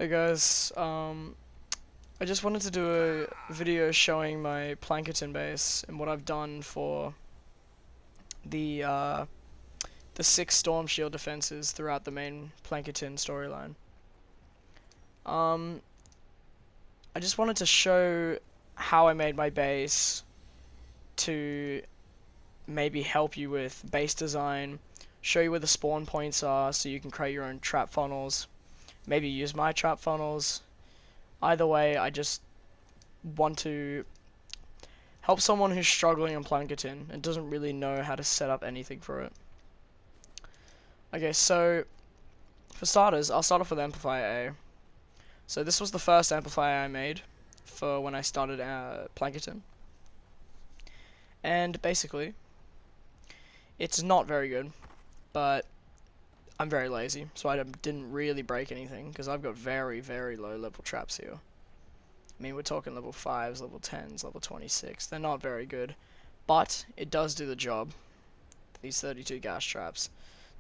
Hey guys, I just wanted to do a video showing my Plankerton base and what I've done for the uh, the 6 Storm Shield defenses throughout the main Plankerton storyline. Um, I just wanted to show how I made my base to maybe help you with base design, show you where the spawn points are so you can create your own trap funnels, maybe use my trap funnels. Either way, I just want to help someone who's struggling on Plankerton and doesn't really know how to set up anything for it. Okay, so for starters, I'll start off with Amplifier A. So this was the first amplifier I made for when I started Plankerton. And basically, it's not very good, but I'm very lazy, so I didn't really break anything, because I've got very, very low level traps here. I mean, we're talking level 5s, level 10s, level 26. They're not very good, but it does do the job. These 32 gas traps.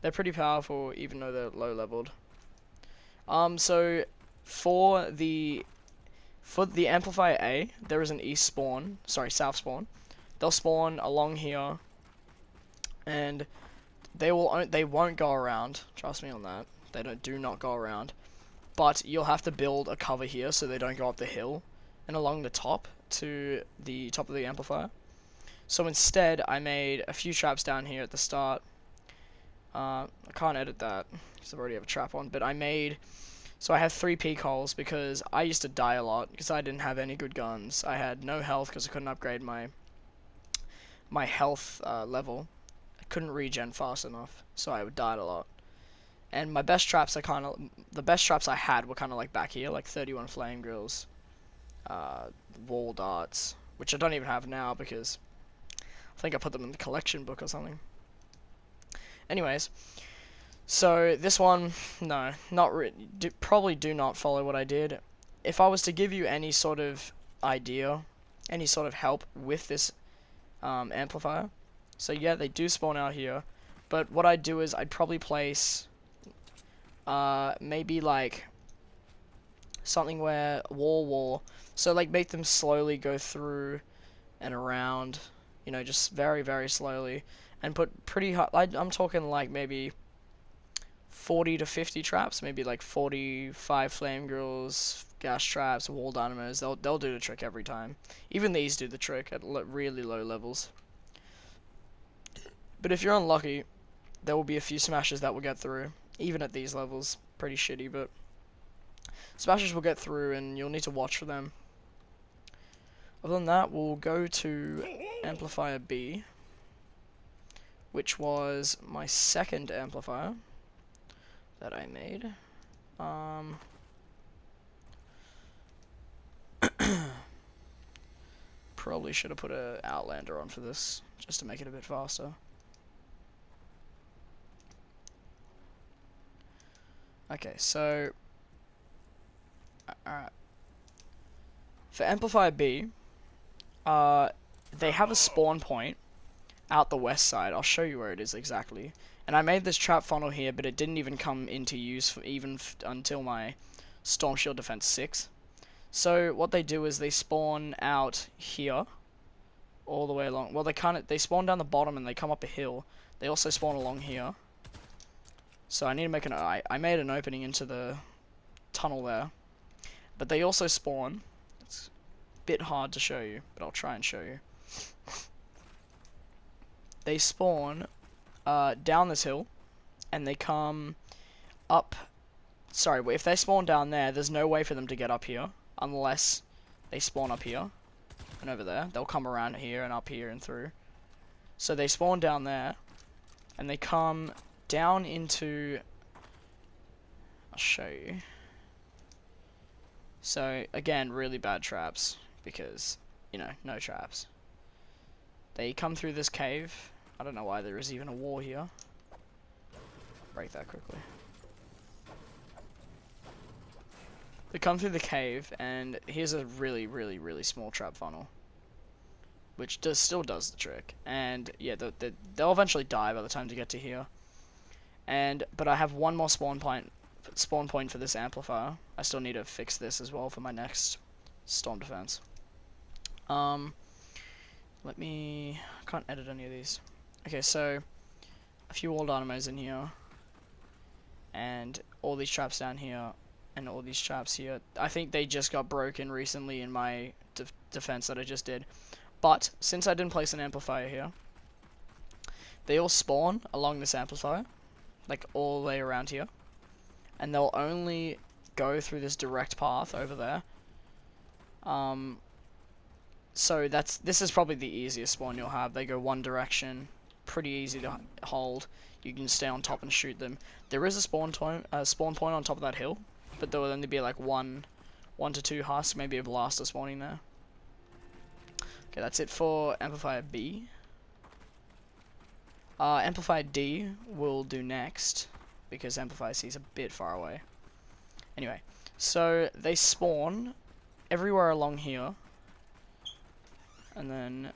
They're pretty powerful, even though they're low leveled. So for the amplifier A, there is an south spawn. They'll spawn along here, and they won't go around. Trust me on that. They do not go around. But you'll have to build a cover here so they don't go up the hill and along the top to the top of the amplifier. So instead, I made a few traps down here at the start. I can't edit that because I already have a trap on, but so I have 3 peak holes because I used to die a lot because I didn't have any good guns. I had no health because I couldn't upgrade my health level. I couldn't regen fast enough, so I would die a lot. And my best traps the best traps I had were kind of like back here, like 31 flame grills, wall darts, which I don't even have now because I think I put them in the collection book or something. Anyways, so this one, no, probably do not follow what I did. If I was to give you any sort of idea, any sort of help with this amplifier, so yeah, they do spawn out here, but what I'd do is I'd probably place maybe like something where wall, so like make them slowly go through and around, you know, just very, very slowly, and put pretty high. I'm talking like maybe 40 to 50 traps, maybe like 45 flame grills, gas traps, wall dynamos. They'll do the trick every time. Even these do the trick at really low levels. But if you're unlucky, there will be a few smashes that will get through, even at these levels. Pretty shitty, but smashes will get through, and you'll need to watch for them. Other than that, we'll go to amplifier B, which was my second amplifier that I made. Probably should have put an Outlander on for this, just to make it a bit faster. Okay, so alright. For amplifier B, they have a spawn point out the west side. I'll show you where it is exactly. And I made this trap funnel here, but it didn't even come into use until my Storm Shield Defense 6. So what they do is they spawn out here, all the way along. Well, they spawn down the bottom and they come up a hill. They also spawn along here. So I need to make I made an opening into the tunnel there. But they also spawn. It's a bit hard to show you, but I'll try and show you. They spawn down this hill, and they come up. Sorry, if they spawn down there, there's no way for them to get up here unless they spawn up here and over there. They'll come around here and up here and through. So they spawn down there, and they come down into. I'll show you. So again, really bad traps because, you know, no traps. They come through this cave. I don't know why there is even a wall here. Break that quickly. They come through the cave, and here's a really, really, really small trap funnel, which still does the trick. And yeah, they'll eventually die by the time to get to here. But I have one more spawn point spawn point for this amplifier. I still need to fix this as well for my next storm defense. Let me... I can't edit any of these. Okay, so a few wall dynamos in here, and all these traps down here, and all these traps here. I think they just got broken recently in my defense that I just did. But since I didn't place an amplifier here, they all spawn along this amplifier, like all the way around here, and they'll only go through this direct path over there. So this is probably the easiest spawn you'll have. They go one direction, pretty easy to hold. You can stay on top and shoot them. There is a spawn point on top of that hill, but there will only be like one to two husks, maybe a blaster spawning there. Okay, that's it for Amplifier B. Amplifier D will do next, because Amplifier C is a bit far away. Anyway, so they spawn everywhere along here, and then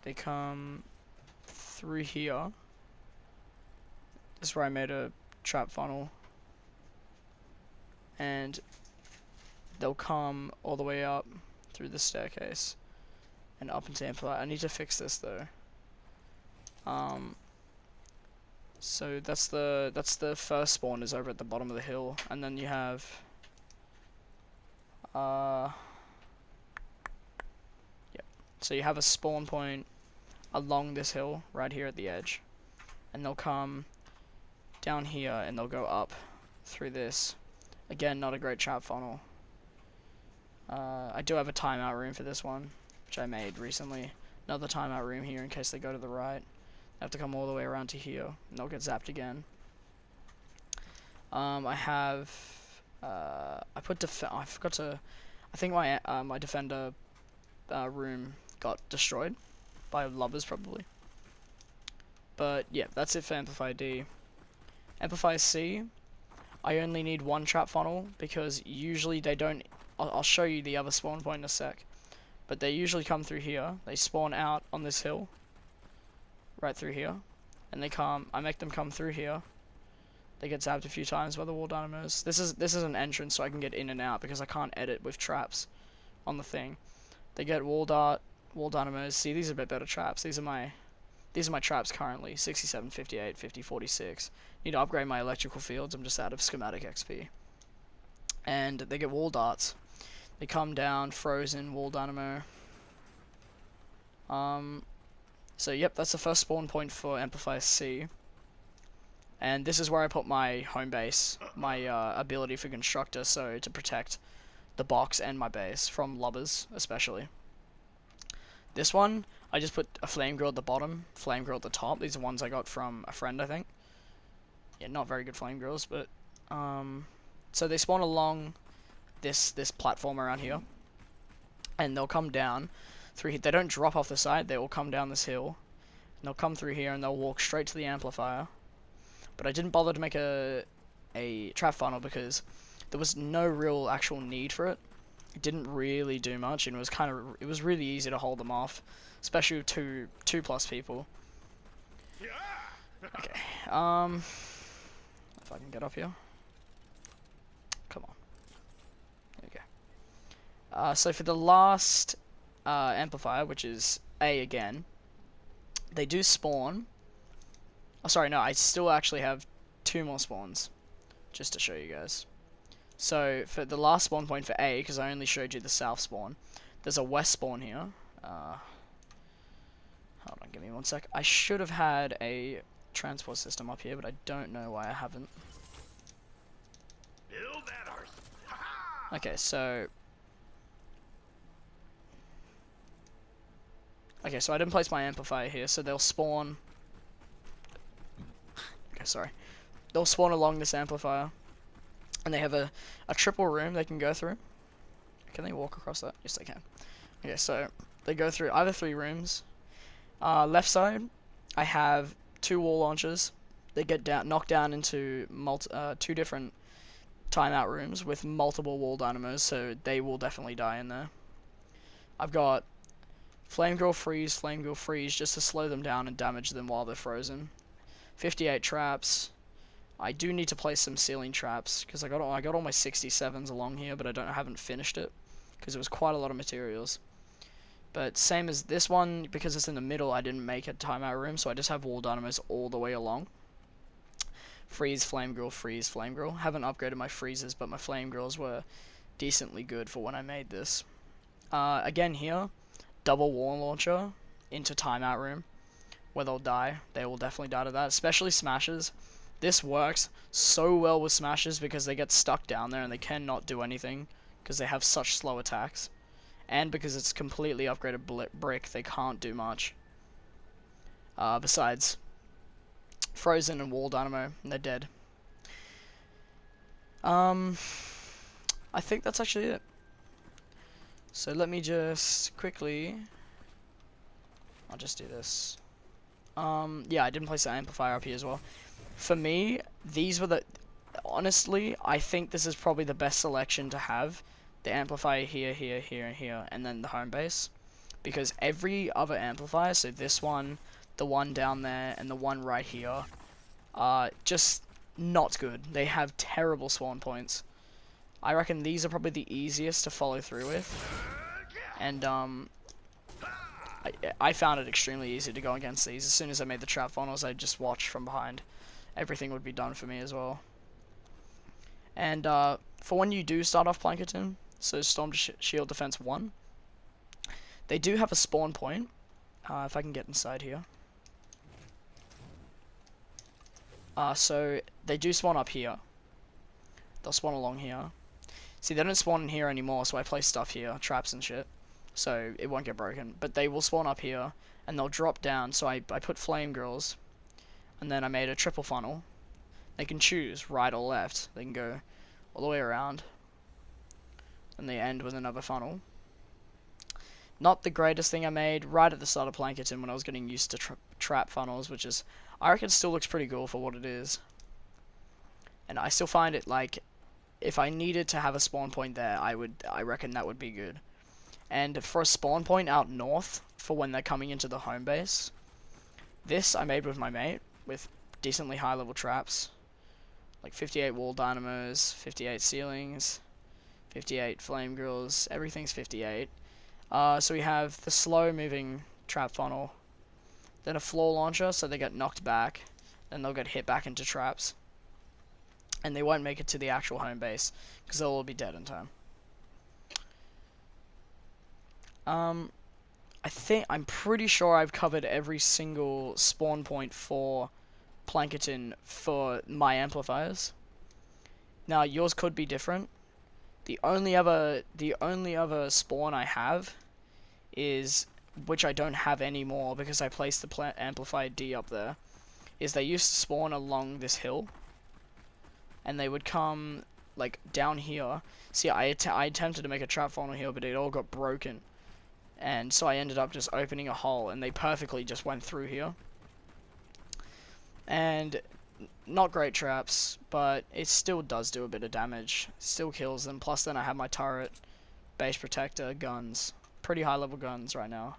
they come through here. This is where I made a trap funnel, and they'll come all the way up through the staircase and up into Amplifier. I need to fix this though. So that's the first spawn is over at the bottom of the hill, and then you have yep. So you have a spawn point along this hill right here at the edge, and they'll come down here and they'll go up through this. Again, not a great trap funnel. I do have a timeout room for this one, which I made recently. Another timeout room here in case they go to the right. They have to come all the way around to here, and they'll get zapped again. I have I put I forgot to. I think my my defender room got destroyed by lubbers probably. But yeah, that's it for Amplifier D. Amplifier C, I only need one trap funnel because usually they don't. I'll show you the other spawn point in a sec. But they usually come through here. They spawn out on this hill, right through here, and they come. I make them come through here. They get zapped a few times by the wall dynamos. This is an entrance, so I can get in and out because I can't edit with traps on the thing. They get wall dynamos. See, these are a bit better traps. These are my traps currently. 67, 58, 50, 46. Need to upgrade my electrical fields. I'm just out of schematic XP. And they get wall darts. They come down, frozen, wall dynamo. So yep, that's the first spawn point for Amplifier C. And this is where I put my home base, my ability for constructor, so to protect the box and my base from lubbers, especially. This one, I just put a flame grill at the bottom, flame grill at the top. These are ones I got from a friend, I think. Yeah, not very good flame grills, but so they spawn along this platform around here, and they'll come down through here. They don't drop off the side. They will come down this hill, and they'll come through here, and they'll walk straight to the amplifier. But I didn't bother to make a trap funnel because there was no real actual need for it. It didn't really do much, and it was really easy to hold them off, especially with two plus people. Okay, if I can get up here. Come on. There we go. So for the last amplifier, which is A again, they do spawn. Oh, sorry, no, I still actually have 2 more spawns, just to show you guys. So for the last spawn point for A, because I only showed you the south spawn, there's a west spawn here. Hold on, give me 1 sec. I should have had a transport system up here, but I don't know why I haven't. Okay, so I didn't place my amplifier here, so they'll spawn. Okay, sorry. They'll spawn along this amplifier, and they have a triple room they can go through. Can they walk across that? Yes, they can. Okay, so they go through either 3 rooms. Left side, I have 2 wall launchers. They get knocked down into 2 different timeout rooms with multiple wall dynamos, so they will definitely die in there. I've got flame grill freeze, just to slow them down and damage them while they're frozen. 58 traps. I do need to place some ceiling traps because I got all my 67s along here, but I haven't finished it because it was quite a lot of materials. But same as this one, because it's in the middle, I didn't make a timeout room, so I just have wall dynamos all the way along. Freeze, flame grill, freeze, flame grill. Haven't upgraded my freezers, but my flame grills were decently good for when I made this. Again here, double wall launcher into timeout room, where they'll die. They will definitely die to that, especially smashes. This works so well with smashes because they get stuck down there and they cannot do anything because they have such slow attacks. And because it's completely upgraded brick, they can't do much. Besides frozen and wall dynamo, and they're dead. I think that's actually it. So let me just quickly... I'll just do this. Yeah, I didn't place the amplifier up here as well. For me, these were the... Honestly, I think this is probably the best selection to have. The amplifier here, here, here, here, and then the home base. Because every other amplifier, so this one, the one down there, and the one right here, are just not good. They have terrible spawn points. I reckon these are probably the easiest to follow through with. And, I found it extremely easy to go against these. As soon as I made the trap funnels, I just watched from behind. Everything would be done for me as well. And for when you do start off Plankerton, so Storm Shield Defense 1, they do have a spawn point. If I can get inside here. So they do spawn up here. They'll spawn along here. See, they don't spawn in here anymore, so I place stuff here, traps and shit. So it won't get broken. But they will spawn up here, and they'll drop down. So I put flame grills, and then I made a triple funnel. They can choose right or left. They can go all the way around, and they end with another funnel. Not the greatest thing I made right at the start of Plankerton when I was getting used to trap funnels, which is, I reckon, still looks pretty cool for what it is. And I still find it, like, if I needed to have a spawn point there, I reckon that would be good. And for a spawn point out north, for when they're coming into the home base, this I made with my mate, with decently high level traps. Like 58 wall dynamos, 58 ceilings, 58 flame grills, everything's 58. So we have the slow moving trap funnel, then a floor launcher, so they get knocked back, then they'll get hit back into traps. And they won't make it to the actual home base, because they'll all be dead in time. I'm pretty sure I've covered every single spawn point for Plankerton for my amplifiers. Now, yours could be different. The only other spawn I have is, which I don't have anymore because I placed the amplifier D up there, is they used to spawn along this hill. And they would come, like, down here. See, I attempted to make a trap funnel here, but it all got broken. And so I ended up just opening a hole, and they perfectly just went through here. And not great traps, but it still does do a bit of damage. Still kills them. Plus then I have my turret, base protector, guns. Pretty high level guns right now.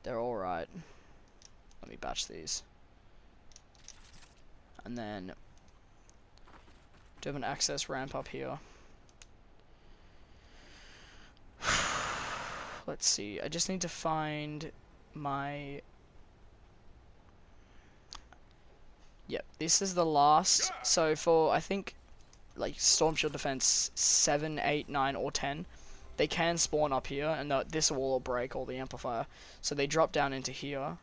They're alright. Let me batch these. And then do have an access ramp up here. Let's see, I just need to find my... Yep, this is the last. So for, I think, like, Storm Shield Defense 7, 8, 9, or 10, they can spawn up here, and this will break all the amplifier. So they drop down into here,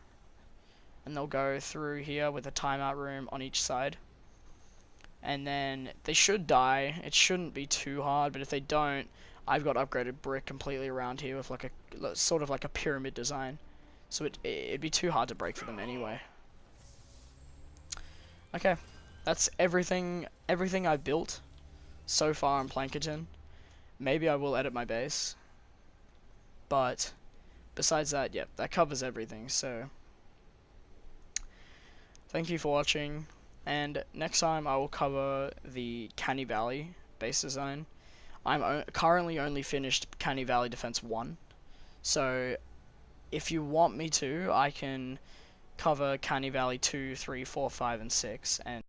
and they'll go through here with a timeout room on each side. And then they should die. It shouldn't be too hard, but if they don't, I've got upgraded brick completely around here with like a sort of like a pyramid design. So it'd be too hard to break for them anyway. Okay, that's everything I've built so far in Plankerton. Maybe I will edit my base, but besides that, yep, that covers everything. So thank you for watching. And next time I will cover the Canny Valley base design. I'm currently only finished Canny Valley Defense 1. So if you want me to, I can cover Canny Valley 2, 3, 4, 5, and 6, and